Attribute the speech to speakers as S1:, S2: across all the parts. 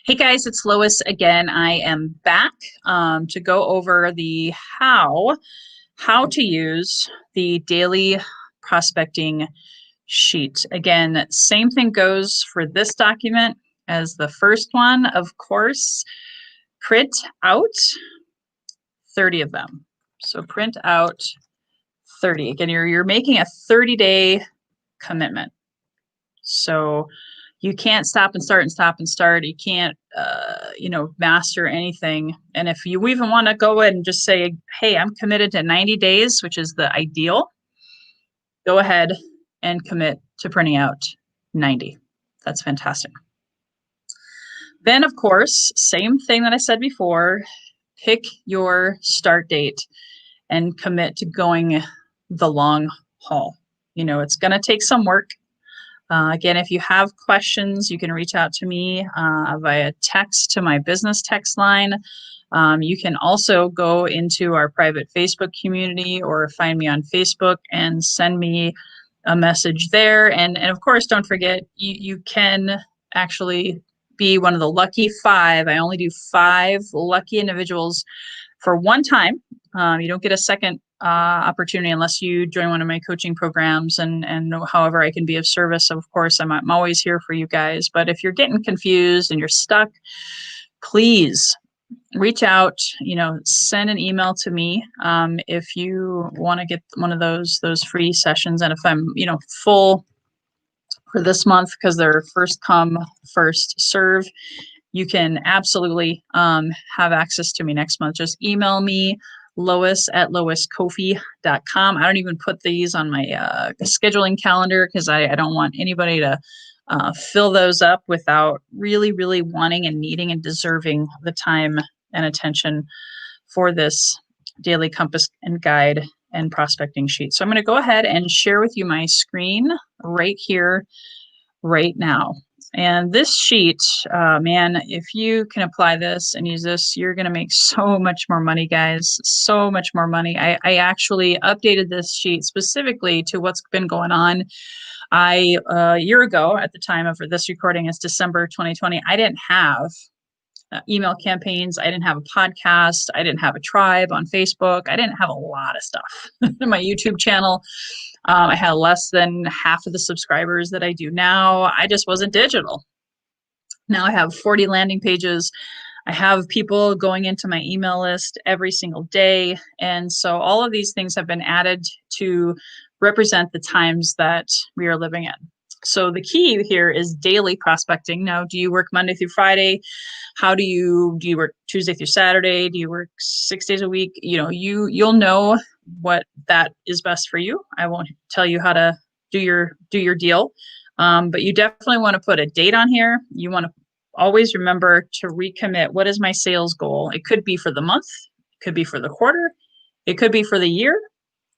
S1: Hey guys, it's Lois again. I am back to go over the how to use the daily prospecting sheet. Again, same thing goes for this document as the first one. Of course, print out 30 of them. So print out 30. Again, you're making a 30-day commitment. So you can't stop and start and stop and start. You can't, master anything. And if you even want to go ahead and just say, hey, I'm committed to 90 days, which is the ideal, go ahead and commit to printing out 90. That's fantastic. Then, of course, same thing that I said before, pick your start date and commit to going the long haul. It's going to take some work. Again, if you have questions, you can reach out to me via text to my business text line. You can also go into our private Facebook community or find me on Facebook and send me a message there. And of course, don't forget, you can actually be one of the lucky 5. I only do 5 lucky individuals for one time. You don't get a second opportunity unless you join one of my coaching programs and however I can be of service. Of course, I'm always here for you guys. But if you're getting confused and you're stuck, please reach out, send an email to me if you want to get one of those free sessions. And if I'm, full for this month because they're first come, first serve, you can absolutely have access to me next month. Just email me, lois@loiscoffee.com. I don't even put these on my scheduling calendar because I don't want anybody to fill those up without really, really wanting and needing and deserving the time and attention for this daily compass and guide and prospecting sheet. So I'm going to go ahead and share with you my screen right here, right now. And this sheet, man, if you can apply this and use this, you're going to make so much more money, guys. So much more money. I actually updated this sheet specifically to what's been going on. A year ago, at the time of this recording, is December 2020. I didn't have email campaigns. I didn't have a podcast. I didn't have a tribe on Facebook. I didn't have a lot of stuff in my YouTube channel. I had less than half of the subscribers that I do now. I just wasn't digital. Now I have 40 landing pages. I have people going into my email list every single day. And so all of these things have been added to represent the times that we are living in. So the key here is daily prospecting. Now, do you work Monday through Friday? How do you work Tuesday through Saturday? Do you work 6 days a week? You'll know what that is best for you. I won't tell you how to do your deal. But you definitely want to put a date on here. You want to always remember to recommit. What is my sales goal? It could be for the month, it could be for the quarter, it could be for the year.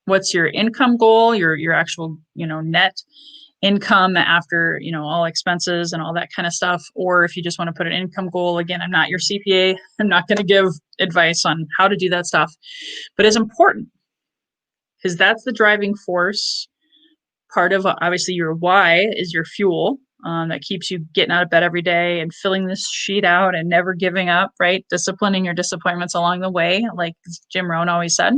S1: What's your income goal? Your actual, net income after, all expenses and all that kind of stuff. Or if you just want to put an income goal, again, I'm not your CPA. I'm not going to give advice on how to do that stuff, but it's important because that's the driving force. Part of obviously your why is your fuel that keeps you getting out of bed every day and filling this sheet out and never giving up, right? Disciplining your disappointments along the way, like Jim Rohn always said.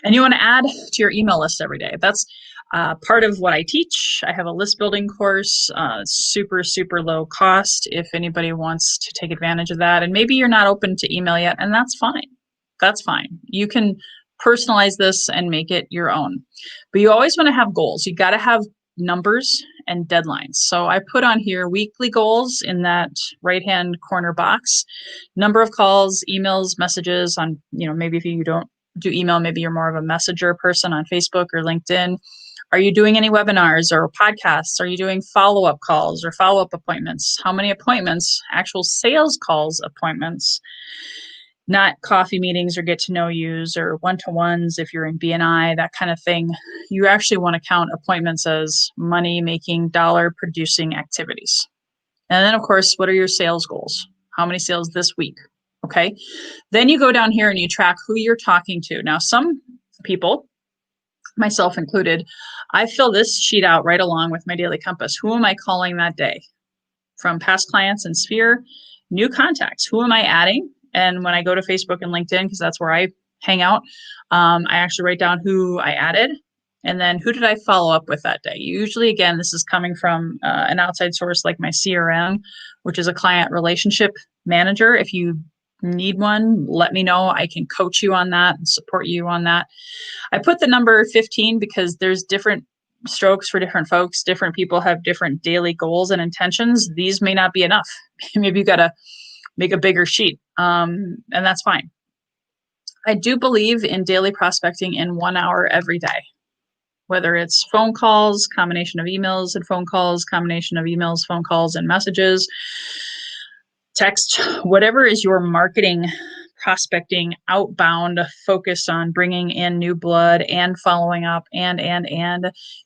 S1: And you want to add to your email list every day. That's part of what I teach. I have a list building course, super, super low cost if anybody wants to take advantage of that. And maybe you're not open to email yet, and that's fine. That's fine. You can personalize this and make it your own. But you always want to have goals. You got to have numbers and deadlines. So I put on here weekly goals in that right-hand corner box, number of calls, emails, messages on, maybe if you don't do email, maybe you're more of a messenger person on Facebook or LinkedIn. Are you doing any webinars or podcasts? Are you doing follow-up calls or follow-up appointments? How many appointments, actual sales calls appointments, not coffee meetings or get to know yous or one-to-ones if you're in BNI, that kind of thing. You actually want to count appointments as money-making, dollar-producing activities. And then, of course, what are your sales goals? How many sales this week? Okay. Then you go down here and you track who you're talking to. Now, some people, myself included, I fill this sheet out right along with my daily compass. Who am I calling that day? from past clients and Sphere, new contacts. Who am I adding? And when I go to Facebook and LinkedIn, because that's where I hang out, I actually write down who I added and then who did I follow up with that day. Usually, again, this is coming from an outside source like my CRM, which is a client relationship manager. If you need one, let me know. I can coach you on that and support you on that. I put the number 15 because there's different strokes for different folks. Different people have different daily goals and intentions. These may not be enough. Maybe you got to make a bigger sheet, and that's fine. I do believe in daily prospecting in 1 hour every day, whether it's phone calls, combination of emails and phone calls, combination of emails, phone calls, and messages, text, whatever is your marketing, prospecting, outbound, focused on bringing in new blood and following up and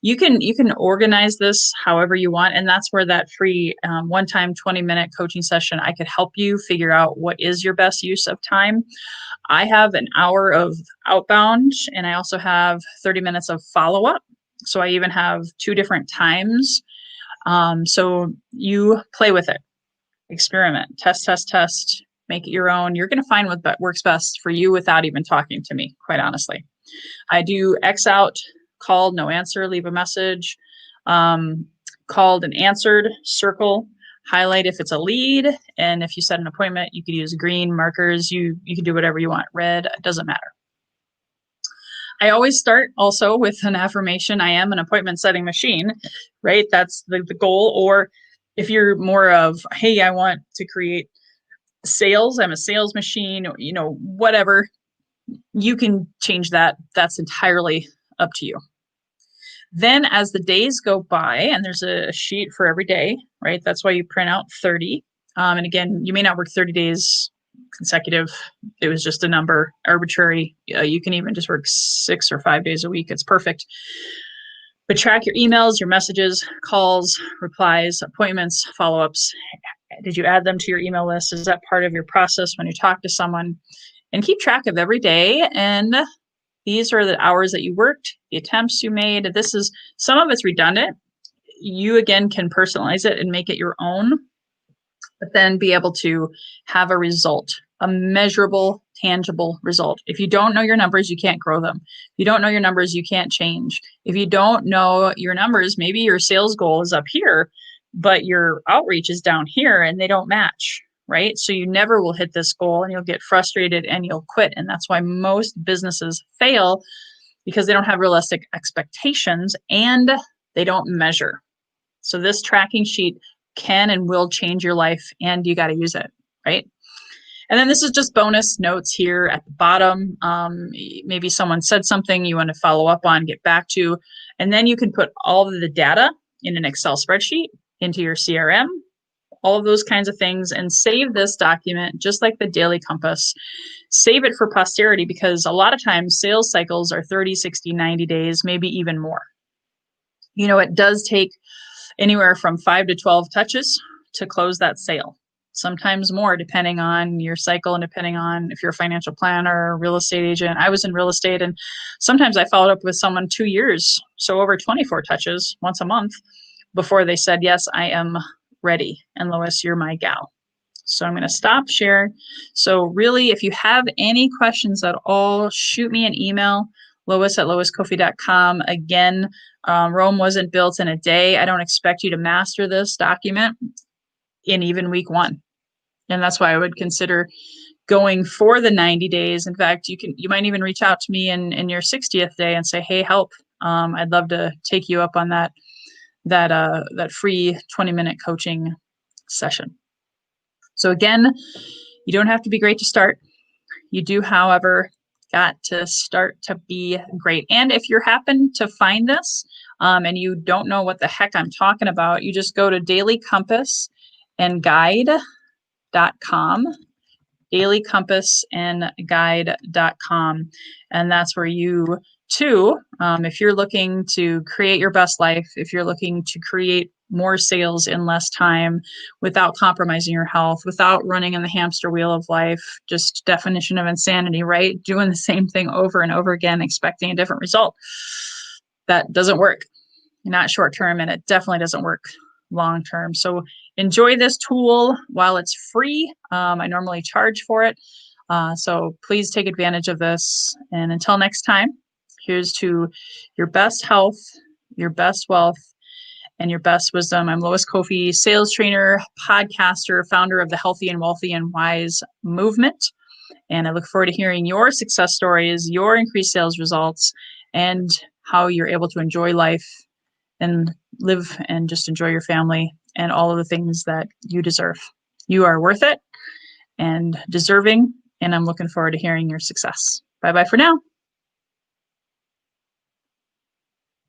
S1: you can organize this however you want. And that's where that free one-time 20-minute coaching session, I could help you figure out what is your best use of time. I have an hour of outbound and I also have 30 minutes of follow-up. So I even have 2 different times. So you play with it. Experiment, test, make it your own. You're going to find what works best for you without even talking to me, quite honestly. I do X out, called, no answer, leave a message, called and answered, circle, highlight if it's a lead. And if you set an appointment, you could use green markers. You can do whatever you want. Red, it doesn't matter. I always start also with an affirmation. I am an appointment setting machine, right? That's the goal. Or if you're more of, hey, I want to create sales, I'm a sales machine, or, whatever, you can change that. That's entirely up to you. Then as the days go by, and there's a sheet for every day, right? That's why you print out 30. And again, you may not work 30 days consecutive. It was just a number, arbitrary. You can even just work 6 or 5 days a week. It's perfect. But track your emails, your messages, calls, replies, appointments, follow-ups. Did you add them to your email list? Is that part of your process when you talk to someone? And keep track of every day. And these are the hours that you worked, the attempts you made. Some of it's redundant. You, again, can personalize it and make it your own, but then be able to have a result, a measurable, tangible result. If you don't know your numbers, you can't grow them. If you don't know your numbers, you can't change. If you don't know your numbers, maybe your sales goal is up here, but your outreach is down here and they don't match, right? So you never will hit this goal and you'll get frustrated and you'll quit. And that's why most businesses fail, because they don't have realistic expectations and they don't measure. So this tracking sheet can and will change your life, and you got to use it, right? And then this is just bonus notes here at the bottom. Maybe someone said something you want to follow up on, get back to, and then you can put all of the data in an Excel spreadsheet into your CRM, all of those kinds of things, and save this document just like the Daily Compass. Save it for posterity, because a lot of times sales cycles are 30, 60, 90 days, maybe even more. It does take anywhere from 5 to 12 touches to close that sale. Sometimes more, depending on your cycle and depending on if you're a financial planner or real estate agent. I was in real estate, and sometimes I followed up with someone 2 years, so over 24 touches once a month before they said, yes, I am ready. And Lois, you're my gal. So I'm going to stop sharing. So really, if you have any questions at all, shoot me an email, lois@loiscoffey.com. Again, Rome wasn't built in a day. I don't expect you to master this document in even week 1. And that's why I would consider going for the 90 days. In fact, you might even reach out to me in your 60th day and say, hey, help. I'd love to take you up on that free 20-minute coaching session. So again, you don't have to be great to start. You do, however, got to start to be great. And if you happen to find this and you don't know what the heck I'm talking about, you just go to dailycompassandguide.com, dailycompassandguide.com. And that's where you too, if you're looking to create your best life, if you're looking to create more sales in less time without compromising your health, without running in the hamster wheel of life, just definition of insanity, right? Doing the same thing over and over again, expecting a different result. That doesn't work. Not short term, and it definitely doesn't work long term. So enjoy this tool while it's free. I normally charge for it. So please take advantage of this. And until next time, here's to your best health, your best wealth, and your best wisdom. I'm Lois Kofi, sales trainer, podcaster, founder of the Healthy and Wealthy and Wise movement. And I look forward to hearing your success stories, your increased sales results, and how you're able to enjoy life and live and just enjoy your family and all of the things that you deserve. You are worth it and deserving, and I'm looking forward to hearing your success. Bye-bye for now.